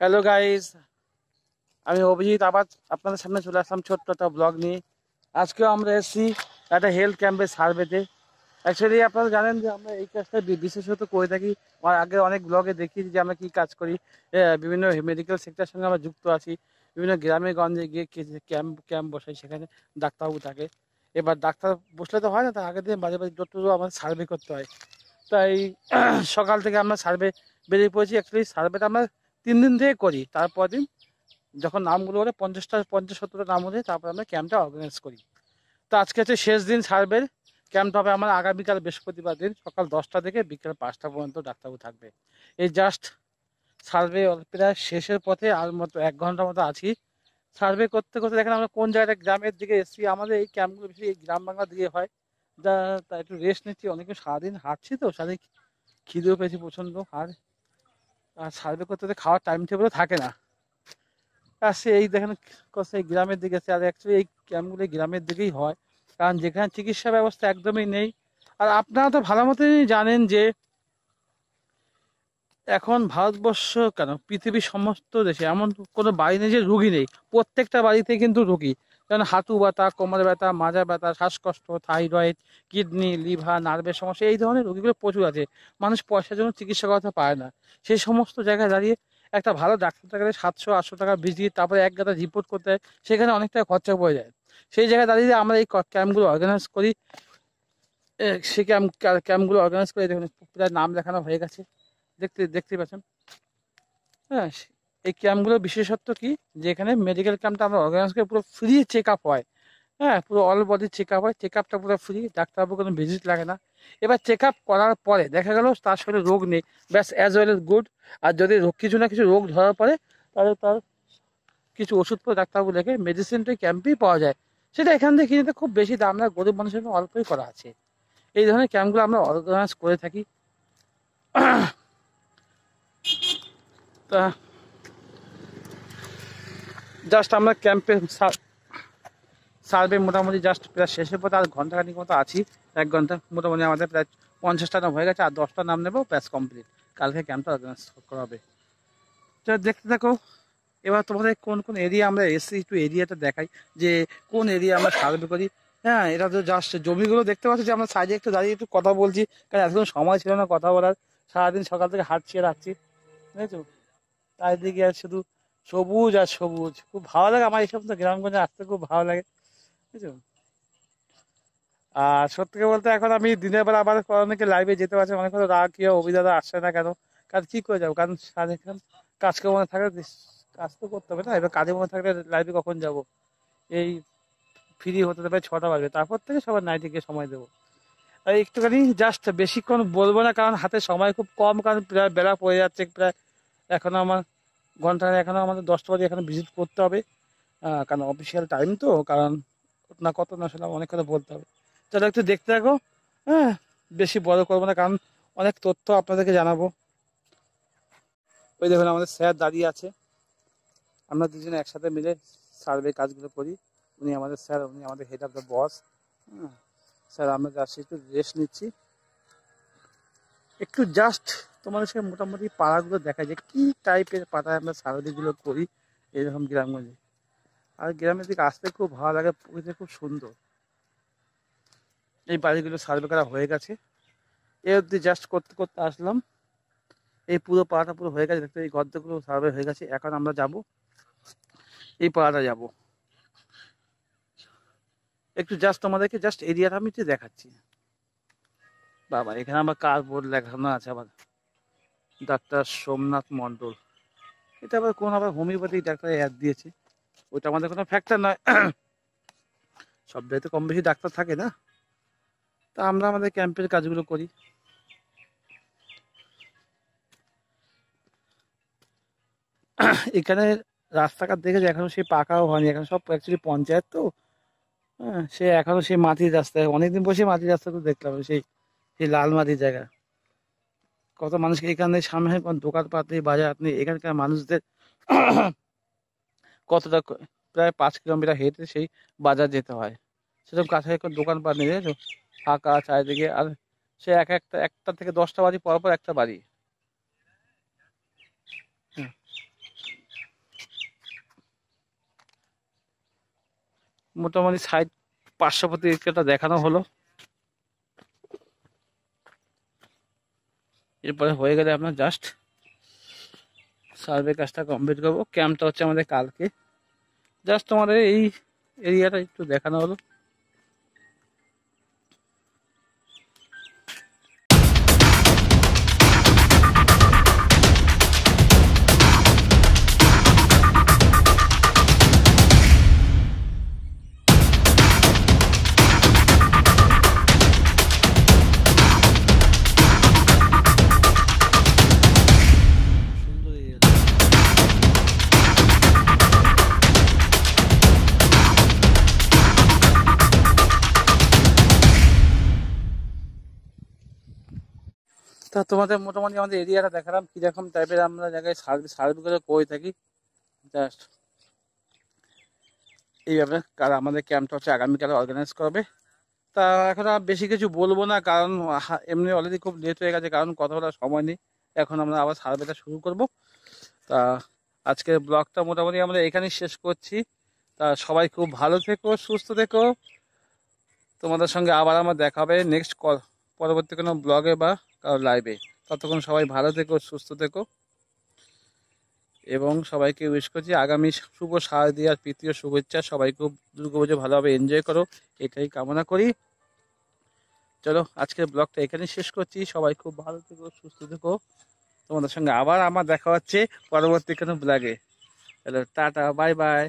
Hello guys, আমি অভিজিৎ আবার আপনাদের সামনে চলে আসলাম ছোট্ট একটা ব্লগ নিয়ে। আজকেও আমরা এসেছি একটা হেলথ ক্যাম্পের সার্ভেতে। অ্যাকচুয়ালি আপনারা জানেন যে আমরা এই কাজটা বিশেষত করে থাকি। আমার আগে অনেক ব্লগে দেখিয়েছি যে আমরা কী কাজ করি। বিভিন্ন মেডিকেল সেক্টরের সঙ্গে আমরা যুক্ত আছি। বিভিন্ন গ্রামে গঞ্জে গিয়ে ক্যাম্প ক্যাম্প বসাই, সেখানে ডাক্তারবাবু থাকে। এবার ডাক্তার বসলে তো হয় না, তার আগের দিন বাজে বাজে ডক্টরও আমাদের সার্ভে করতে হয়। তাই সকাল থেকে আমরা সার্ভে বেরিয়ে পড়েছি। অ্যাকচুয়ালি সার্ভেটা আমরা 3 দিন থেকে করি। তারপর দিন যখন নামগুলো হলে 50-70টা নাম হলে তারপর আমরা ক্যাম্পটা অর্গানাইজ করি। তো আজকে হচ্ছে শেষ দিন সার্ভের। ক্যাম্পটা হবে আমার আগামীকাল বৃহস্পতিবার দিন সকাল 10টা থেকে বিকেল 5টা পর্যন্ত ডাক্তারবাবু থাকবে। এই জাস্ট সার্ভে প্রায় শেষের পথে, আর মতো 1 ঘন্টার মতো আছি। সার্ভে করতে করতে দেখেন আমরা কোন জায়গাটা গ্রামের দিকে এসেছি। আমাদের এই ক্যাম্পগুলো বেশি এই গ্রাম বাংলার দিকে হয়। তা একটু রেস্ট নিচ্ছি, অনেকক্ষণ সারাদিন হাঁটছি, তো সারাদিন খিদেও পেয়েছি প্রচণ্ড। আর সার্ভে করতে করতে খাওয়ার টাইম টেবিলও থাকে না। আসে এই দেখেন এই গ্রামের দিকে আছে। আর অ্যাকচুয়ালি এই ক্যাম্পগুলো গ্রামের দিকেই হয়, কারণ যেখানে চিকিৎসা ব্যবস্থা একদমই নেই। আর আপনারা তো ভালো মতনই জানেন যে এখন ভারতবর্ষ কেন পৃথিবীর সমস্ত দেশে এমন কোনো বাড়ি নেই যে রুগী নেই। প্রত্যেকটা বাড়িতে কিন্তু রুগী। যেমন হাঁটু ব্যথা, কোমর ব্যথা, মাজা ব্যথা, শ্বাসকষ্ট, থাইরয়েড, কিডনি, লিভার, নার্ভের সমস্যা, এই ধরনের রোগীগুলো প্রচুর আছে। মানুষ পয়সার জন্য চিকিৎসা করাতে পারে না। সেই সমস্ত জায়গায় দাঁড়িয়ে একটা ভালো ডাক্তার গেলে 700-800 টাকা ভিজিট, তারপরে এক গাদা রিপোর্ট করতে হয়, সেখানে অনেক টাকা খরচা পড়ে যায়। সেই জায়গায় দাঁড়িয়ে আমরা এই ক্যাম্পগুলো অর্গানাইজ করি। সেই ক্যাম্পগুলো অর্গানাইজ করে দেখুন প্রায় নাম লেখানো হয়ে গেছে, দেখতে পাচ্ছেন। হ্যাঁ, এই ক্যাম্পগুলোর বিশেষত্ব কি, যে এখানে মেডিকেল ক্যাম্পটা আমরা অর্গানাইজ করে পুরো ফ্রি চেক আপ হয়। হ্যাঁ, পুরো অল বডি চেক আপ হয়। চেক আপটা পুরো ফ্রি, ডাক্তারবাবু কোনো ভিজিট লাগে না। এবার চেক আপ করার পরে দেখা গেল তার শরীরে রোগ নেই, ব্যাস অ্যাজ ওয়েল এজ গুড। আর যদি কিছু না কিছু রোগ ধরা পড়ে, তাহলে তার কিছু ওষুধ পরে ডাক্তারবাবু লেখে, মেডিসিনটা ক্যাম্পেই পাওয়া যায়। সেটা এখান থেকে কিনতে খুব বেশি দাম না, গরিব মানুষের জন্য অল্পই করা আছে। এই ধরনের ক্যাম্পগুলো আমরা অর্গানাইজ করে থাকি। তা জাস্ট আমরা ক্যাম্পে সার্ভে মোটামুটি জাস্ট প্রায় শেষের পথে, আর ঘন্টাখানিক মতো আছি। 1 ঘন্টা মোটামুটি আমাদের প্রায় 50টা নাম হয়ে গেছে, আর 10টা নাম নেবো, ব্যাস কমপ্লিট। কালকে ক্যাম্পটা অর্গানাইজ করা হবে। তো দেখতে থাকো। এবার তোমাদের কোন কোন এরিয়া আমরা এসছি একটু এরিয়াটা দেখাই, যে কোন এরিয়া আমরা সার্ভে করি। হ্যাঁ, এটা তো জাস্ট জমিগুলো দেখতে পাচ্ছি, যে আমরা সাইডে একটু দাঁড়িয়ে একটু কথা বলছি, কারণ এতক্ষণ সময় ছিল না কথা বলার। সারাদিন সকাল থেকে হাঁটছি আর হাঁটছি, বুঝেছো। চারিদিকে আর শুধু সবুজ আর সবুজ, খুব ভালো লাগে আমার এইসব তো গ্রামগঞ্জে আসতে খুব ভালো লাগে, বুঝছো। আর সত্যি কথা বলতে এখন আমি দিনের বেলা আবার অনেকে লাইভে যেতে পারছে, অনেক কথা রাগ কি অভিজ্ঞতা আসছে না কেন, কারণ কি করে যাবো, কারণ সারাদিন কাজকর্ম থাকলে কাজ তো করতে হবে না। এবার কাজের মধ্যে থাকলে লাইভে কখন যাব, এই ফ্রি হতে দেবে 6টা বাজবে, তারপর থেকে সবার নাইটে গিয়ে সময় দেবো। আর একটুখানি জাস্ট বেশিক্ষণ বলবো না, কারণ হাতে সময় খুব কম, কারণ প্রায় বেলা পড়ে যাচ্ছে প্রায়। এখনো আমার ঘন্টা, এখনো আমাদের 10টা বাজে এখানে ভিজিট করতে হবে। কারণ অফিসিয়াল টাইম তো, কারণ না কত না সেটা অনেক কথা বলতে হবে। চলো একটু দেখতে থাকো। হ্যাঁ, বেশি বড় করবো না, কারণ অনেক তথ্য আপনাদেরকে জানাবো। ওই দেখুন আমাদের স্যার দাঁড়িয়ে আছে, আমরা দুজনে একসাথে মিলে সার্ভে কাজগুলো করি। উনি আমাদের স্যার, উনি আমাদের হেড অফ দ্য বস। হ্যাঁ স্যার, আমরা যাচ্ছি একটু রেস্ট নিচ্ছি। একটু জাস্ট তোমাদের সঙ্গে মোটামুটি পাড়াগুলো দেখা যায়, কি টাইপের পাড়ায় আমরা সার্ভেগুলো করি এরকম গ্রামগঞ্জে। আর গ্রামের দিকে আসতে খুব ভালো লাগে, প্রকৃতি খুব সুন্দর। এই বাড়িগুলো সার্ভে করা হয়ে গেছে, এ অবধি জাস্ট করতে করতে আসলাম। এই পুরো পাড়াটা পুরো হয়ে গেছে, দেখতে এই গর্তগুলো সার্ভে হয়ে গেছে। এখন আমরা যাব এই পাড়াটা যাব। একটু জাস্ট তোমাদেরকে জাস্ট এরিয়াটা আমি একটু দেখাচ্ছি। বাবা, এখানে আবার কার বোর্ড লেখানো আছে আবার, ডাক্তার সোমনাথ মণ্ডল। এটা আবার কোন আবার হোমিওপ্যাথিক ডাক্তার অ্যাড দিয়েছে, ওটা আমাদের কোনো ফ্যাক্টর নয়। সব জায়গায় তো কম বেশি ডাক্তার থাকে না। তা আমরা আমাদের ক্যাম্পের কাজগুলো করি। এখানে রাস্তাঘাট দেখেছে এখনো সেই পাকাও হয়নি, এখন সব অ্যাকচুয়ালি পঞ্চায়েত তো। হ্যাঁ, সে এখনো সেই মাটির রাস্তায়, অনেকদিন বসে মাটির রাস্তা তো দেখলাম, সেই সেই লাল মাটির জায়গা। কত মানুষকে এখানে সামনে কোন দোকানপাট নেই, বাজার নেই, এখানকার মানুষদের কতটা প্রায় 5 কিলোমিটার হেঁটে সেই বাজার যেতে হয়। সেরকম কাছাকাছি কোনো দোকানপাট নেই, জানো, ফাঁকা চারিদিকে। আর সে একটা থেকে 10টা বাড়ি পর পর একটা বাড়ি। হ্যাঁ, মোটামুটি 500 প্রতি এরিয়াটা দেখানো হলো। এরপরে হয়ে গেলে আপনার জাস্ট সার্ভে কাজটা কমপ্লিট করবো। ক্যাম্পটা হচ্ছে আমাদের কালকে। জাস্ট তোমাদের এই এরিয়াটা একটু দেখানো হলো। সুন্দর এরিয়া। তা তোমাদের মোটামুটি আমাদের এরিয়াটা দেখালাম কিরকম টাইপের আমরা জায়গায় সার্ভে করে থাকি। জাস্ট এইভাবে আমাদের ক্যাম্পটা হচ্ছে আগামীকালে অর্গানাইজ করবে। তা এখন আর বেশি কিছু বলবো না, কারণ এমনি অলরেডি খুব লেট হয়ে গেছে, কারণ কথা বলার সময় নেই। এখন আমরা আবার সার্ভেটা শুরু করব। তা আজকের ব্লগটা মোটামুটি আমরা এখানেই শেষ করছি। তা সবাই খুব ভালো থেকো, সুস্থ থেকো। তোমাদের সঙ্গে আবার আমার দেখা হবে নেক্সট পরবর্তী কোনো ব্লগে বা কারো লাইভে। ততক্ষণ সবাই ভালো থেকো, সুস্থ থেকো, এবং সবাইকে উইশ করছি আগামী শুভ শারদীয়ার প্রীতীয় শুভেচ্ছা। সবাই খুব দুর্গাপুজো ভালোভাবে এনজয় করো, এটাই কামনা করি। চলো আজকের ব্লগটা এখানেই শেষ করছি। সবাই খুব ভালো থেকো, সুস্থ থেকো। তোমাদের সঙ্গে আবার আমার দেখা হচ্ছে পরবর্তী কোনো ব্লগে। চলো টাটা, বাই বাই।